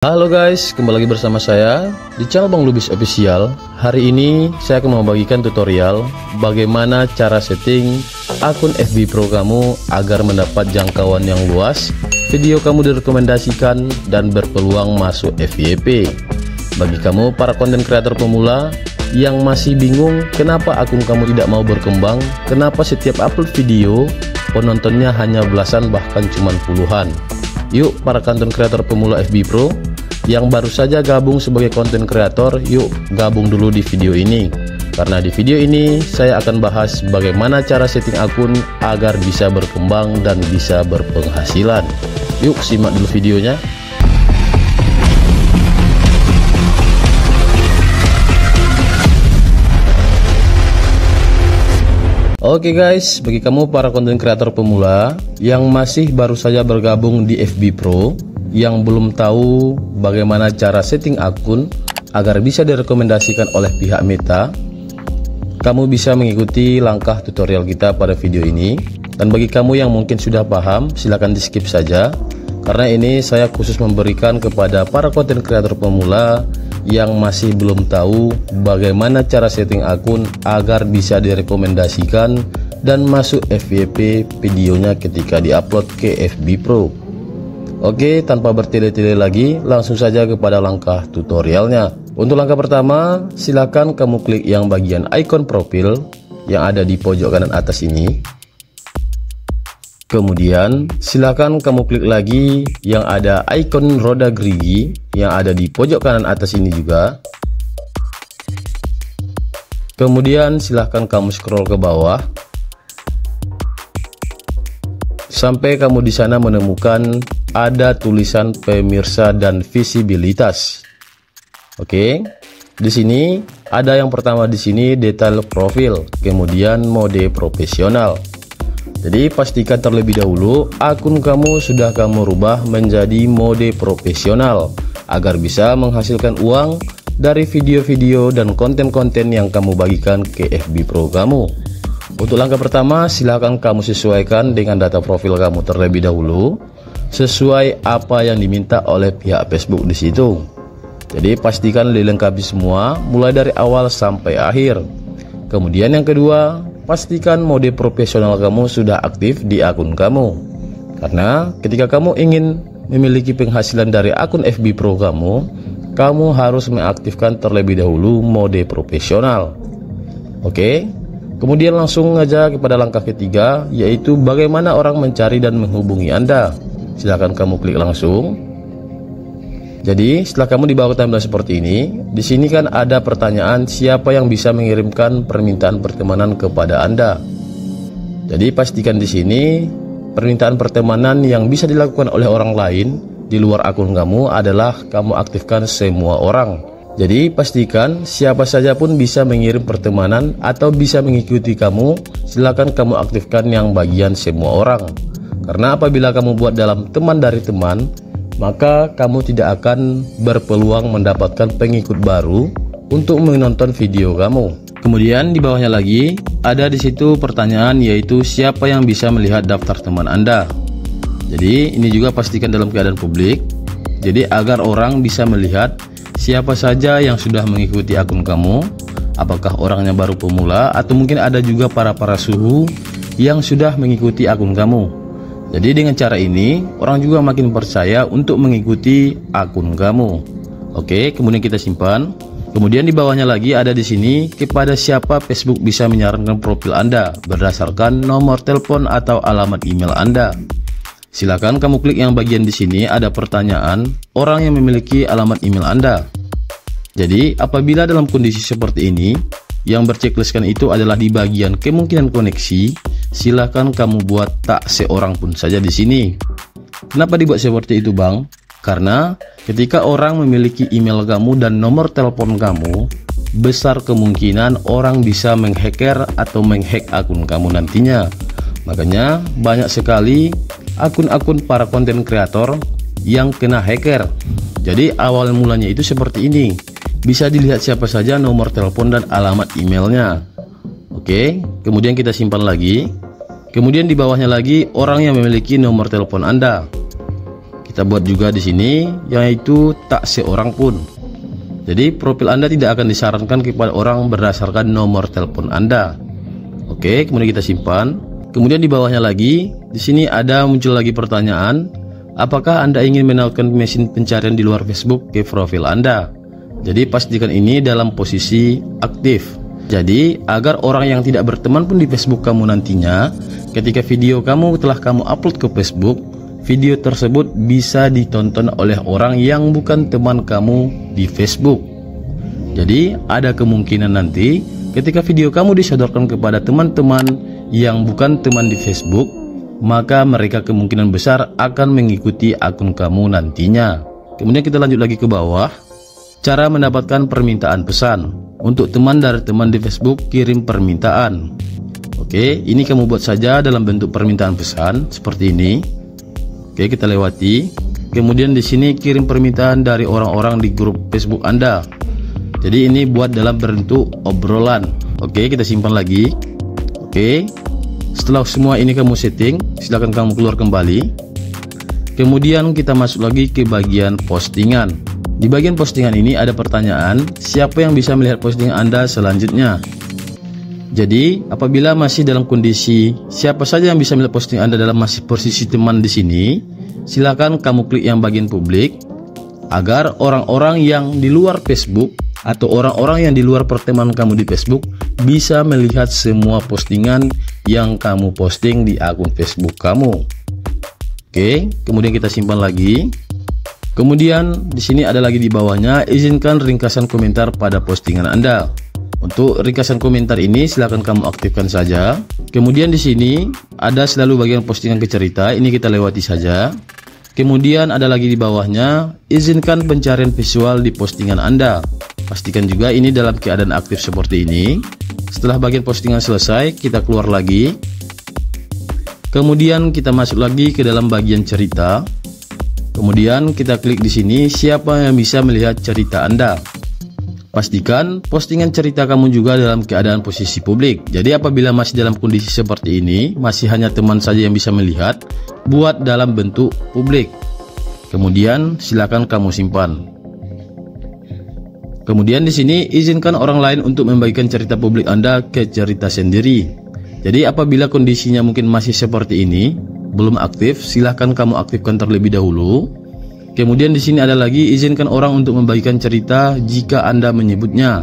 Halo guys, kembali lagi bersama saya di channel Bang Lubis Official. Hari ini saya akan membagikan tutorial bagaimana cara setting akun FB Pro kamu agar mendapat jangkauan yang luas, video kamu direkomendasikan dan berpeluang masuk FYP. Bagi kamu para konten kreator pemula yang masih bingung kenapa akun kamu tidak mau berkembang, kenapa setiap upload video penontonnya hanya belasan bahkan cuma puluhan. Yuk para konten kreator pemula FB Pro yang baru saja gabung sebagai konten kreator, yuk gabung dulu di video ini. Karena di video ini saya akan bahas bagaimana cara setting akun agar bisa berkembang dan bisa berpenghasilan. Yuk simak dulu videonya. Oke guys, bagi kamu para konten kreator pemula yang masih baru saja bergabung di FB Pro, yang belum tahu bagaimana cara setting akun agar bisa direkomendasikan oleh pihak Meta, kamu bisa mengikuti langkah tutorial kita pada video ini. Dan bagi kamu yang mungkin sudah paham, silahkan di skip saja, karena ini saya khusus memberikan kepada para konten kreator pemula yang masih belum tahu bagaimana cara setting akun agar bisa direkomendasikan dan masuk FYP videonya ketika diupload ke FB Pro. Oke, tanpa bertele-tele lagi, langsung saja kepada langkah tutorialnya. Untuk langkah pertama, silakan kamu klik yang bagian icon profil yang ada di pojok kanan atas ini. Kemudian, silakan kamu klik lagi yang ada icon roda gerigi yang ada di pojok kanan atas ini juga. Kemudian, silakan kamu scroll ke bawah sampai kamu di sana menemukan ada tulisan pemirsa dan visibilitas. Oke, di sini ada yang pertama di sini detail profil, kemudian mode profesional. Jadi pastikan terlebih dahulu akun kamu sudah kamu rubah menjadi mode profesional agar bisa menghasilkan uang dari video-video dan konten-konten yang kamu bagikan ke FB Pro kamu. Untuk langkah pertama, silahkan kamu sesuaikan dengan data profil kamu terlebih dahulu sesuai apa yang diminta oleh pihak Facebook di situ. Jadi pastikan dilengkapi semua mulai dari awal sampai akhir. Kemudian yang kedua, pastikan mode profesional kamu sudah aktif di akun kamu. Karena ketika kamu ingin memiliki penghasilan dari akun FB Pro kamu, kamu harus mengaktifkan terlebih dahulu mode profesional. Oke. Kemudian langsung aja kepada langkah ketiga, yaitu bagaimana orang mencari dan menghubungi Anda. Silahkan kamu klik langsung. Jadi setelah kamu dibawa ke timeline seperti ini, di sini kan ada pertanyaan siapa yang bisa mengirimkan permintaan pertemanan kepada Anda. Jadi pastikan di sini permintaan pertemanan yang bisa dilakukan oleh orang lain di luar akun kamu adalah kamu aktifkan semua orang. Jadi pastikan siapa saja pun bisa mengirim pertemanan atau bisa mengikuti kamu. Silakan kamu aktifkan yang bagian semua orang. Karena apabila kamu buat dalam teman dari teman, maka kamu tidak akan berpeluang mendapatkan pengikut baru untuk menonton video kamu. Kemudian di bawahnya lagi ada di situ pertanyaan, yaitu siapa yang bisa melihat daftar teman Anda. Jadi ini juga pastikan dalam keadaan publik. Jadi agar orang bisa melihat siapa saja yang sudah mengikuti akun kamu, apakah orangnya baru pemula atau mungkin ada juga para suhu yang sudah mengikuti akun kamu. Jadi dengan cara ini orang juga makin percaya untuk mengikuti akun kamu. Oke, kemudian kita simpan. Kemudian di bawahnya lagi ada di sini kepada siapa Facebook bisa menyarankan profil Anda berdasarkan nomor telepon atau alamat email Anda. Silakan kamu klik yang bagian di sini ada pertanyaan orang yang memiliki alamat email Anda. Jadi apabila dalam kondisi seperti ini, yang berchecklistkan itu adalah di bagian kemungkinan koneksi, silakan kamu buat tak seorang pun saja di sini. Kenapa dibuat seperti itu, Bang? Karena ketika orang memiliki email kamu dan nomor telepon kamu, besar kemungkinan orang bisa menghacker atau menghack akun kamu nantinya. Makanya banyak sekali akun-akun para konten kreator yang kena hacker. Jadi awal mulanya itu seperti ini. Bisa dilihat siapa saja nomor telepon dan alamat emailnya. Oke, kemudian kita simpan lagi. Kemudian di bawahnya lagi orang yang memiliki nomor telepon Anda. Kita buat juga di sini, yaitu tak seorang pun. Jadi profil Anda tidak akan disarankan kepada orang berdasarkan nomor telepon Anda. Oke, kemudian kita simpan. Kemudian di bawahnya lagi, di sini ada muncul lagi pertanyaan, apakah Anda ingin menaikkan mesin pencarian di luar Facebook ke profil Anda? Jadi pastikan ini dalam posisi aktif. Jadi agar orang yang tidak berteman pun di Facebook kamu nantinya, ketika video kamu telah kamu upload ke Facebook, video tersebut bisa ditonton oleh orang yang bukan teman kamu di Facebook. Jadi ada kemungkinan nanti ketika video kamu disodorkan kepada teman-teman yang bukan teman di Facebook, maka mereka kemungkinan besar akan mengikuti akun kamu nantinya. Kemudian kita lanjut lagi ke bawah. Cara mendapatkan permintaan pesan. Untuk teman dari teman di Facebook, kirim permintaan. Oke, ini kamu buat saja dalam bentuk permintaan pesan seperti ini. Oke, kita lewati. Kemudian di sini kirim permintaan dari orang-orang di grup Facebook Anda. Jadi ini buat dalam bentuk obrolan. Oke, kita simpan lagi. Oke, setelah semua ini kamu setting, silahkan kamu keluar kembali. Kemudian kita masuk lagi ke bagian postingan. Di bagian postingan ini ada pertanyaan, siapa yang bisa melihat postingan Anda selanjutnya? Jadi, apabila masih dalam kondisi siapa saja yang bisa melihat postingan Anda dalam masih posisi teman di sini, silakan kamu klik yang bagian publik agar orang-orang yang di luar Facebook atau orang-orang yang di luar pertemanan kamu di Facebook bisa melihat semua postingan yang kamu posting di akun Facebook kamu. Oke, kemudian kita simpan lagi. Kemudian di sini ada lagi di bawahnya, izinkan ringkasan komentar pada postingan Anda. Untuk ringkasan komentar ini silakan kamu aktifkan saja. Kemudian di sini ada selalu bagian postingan ke cerita, ini kita lewati saja. Kemudian ada lagi di bawahnya, izinkan pencarian visual di postingan Anda. Pastikan juga ini dalam keadaan aktif seperti ini. Setelah bagian postingan selesai, kita keluar lagi. Kemudian kita masuk lagi ke dalam bagian cerita. Kemudian kita klik di sini, siapa yang bisa melihat cerita Anda. Pastikan postingan cerita kamu juga dalam keadaan posisi publik. Jadi apabila masih dalam kondisi seperti ini, masih hanya teman saja yang bisa melihat, buat dalam bentuk publik. Kemudian silakan kamu simpan. Kemudian di sini izinkan orang lain untuk membagikan cerita publik Anda ke cerita sendiri. Jadi apabila kondisinya mungkin masih seperti ini, belum aktif, silahkan kamu aktifkan terlebih dahulu. Kemudian di sini ada lagi, izinkan orang untuk membagikan cerita jika Anda menyebutnya.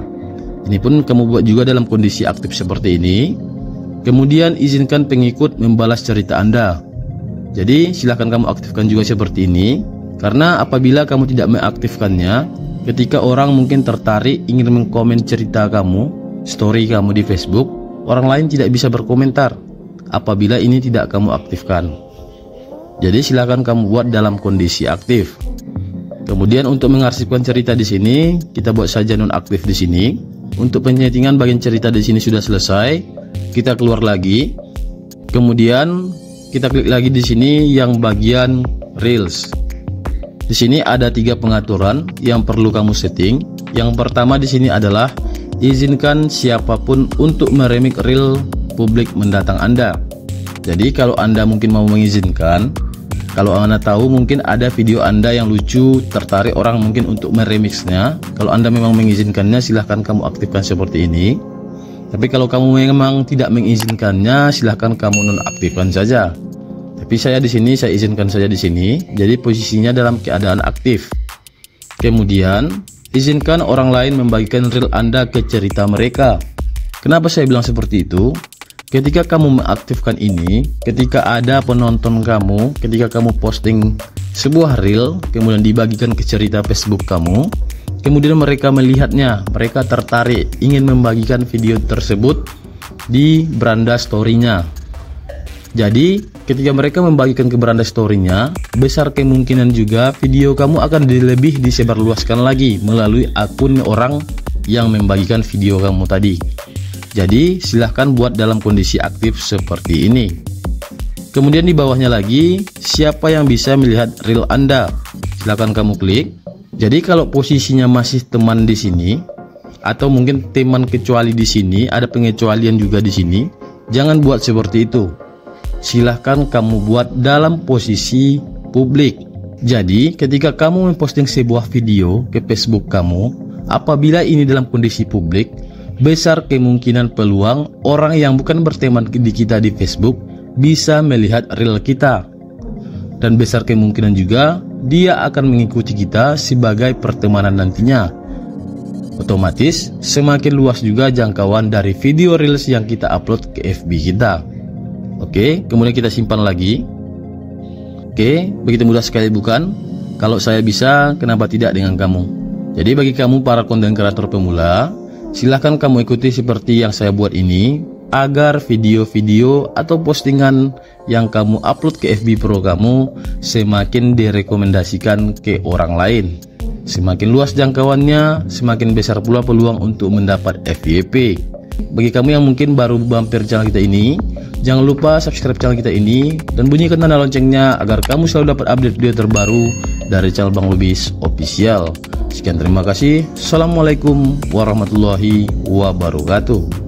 Ini pun kamu buat juga dalam kondisi aktif seperti ini. Kemudian izinkan pengikut membalas cerita Anda. Jadi silahkan kamu aktifkan juga seperti ini, karena apabila kamu tidak mengaktifkannya, ketika orang mungkin tertarik ingin mengkomen cerita kamu, story kamu di Facebook, orang lain tidak bisa berkomentar apabila ini tidak kamu aktifkan. Jadi silakan kamu buat dalam kondisi aktif. Kemudian untuk mengarsipkan cerita di sini, kita buat saja nonaktif di sini. Untuk penyetingan bagian cerita di sini sudah selesai. Kita keluar lagi. Kemudian kita klik lagi di sini yang bagian Reels. Di sini ada 3 pengaturan yang perlu kamu setting. Yang pertama di sini adalah izinkan siapapun untuk meremik reel publik mendatang Anda. Jadi kalau Anda mungkin mau mengizinkan, kalau Anda tahu mungkin ada video Anda yang lucu, tertarik orang mungkin untuk meremixnya, kalau Anda memang mengizinkannya, silahkan kamu aktifkan seperti ini. Tapi kalau kamu memang tidak mengizinkannya, silahkan kamu nonaktifkan saja. Tapi saya di sini saya izinkan saja di sini, jadi posisinya dalam keadaan aktif. Kemudian izinkan orang lain membagikan reel Anda ke cerita mereka. Kenapa saya bilang seperti itu? Ketika kamu mengaktifkan ini, ketika ada penonton kamu, ketika kamu posting sebuah reel, kemudian dibagikan ke cerita Facebook kamu, kemudian mereka melihatnya, mereka tertarik, ingin membagikan video tersebut di beranda story-nya. Jadi, ketika mereka membagikan ke beranda story-nya, besar kemungkinan juga video kamu akan lebih disebarluaskan lagi melalui akun orang yang membagikan video kamu tadi. Jadi silahkan buat dalam kondisi aktif seperti ini. Kemudian di bawahnya lagi, siapa yang bisa melihat reel Anda? Silahkan kamu klik. Jadi kalau posisinya masih teman di sini, atau mungkin teman kecuali di sini, ada pengecualian juga di sini, jangan buat seperti itu. Silahkan kamu buat dalam posisi publik. Jadi, ketika kamu memposting sebuah video ke Facebook kamu, apabila ini dalam kondisi publik, besar kemungkinan peluang orang yang bukan berteman di kita di Facebook bisa melihat reel kita. Dan besar kemungkinan juga dia akan mengikuti kita sebagai pertemanan nantinya. Otomatis semakin luas juga jangkauan dari video reels yang kita upload ke FB kita. Oke, kemudian kita simpan lagi. Oke, begitu mudah sekali bukan? Kalau saya bisa, kenapa tidak dengan kamu? Jadi bagi kamu para konten kreator pemula, silahkan kamu ikuti seperti yang saya buat ini, agar video-video atau postingan yang kamu upload ke FB Pro kamu semakin direkomendasikan ke orang lain. Semakin luas jangkauannya, semakin besar pula peluang untuk mendapat FYP. Bagi kamu yang mungkin baru mampir channel kita ini, jangan lupa subscribe channel kita ini dan bunyikan tanda loncengnya agar kamu selalu dapat update video terbaru dari channel Bang Lubis Official. Sekian, terima kasih. Assalamualaikum warahmatullahi wabarakatuh.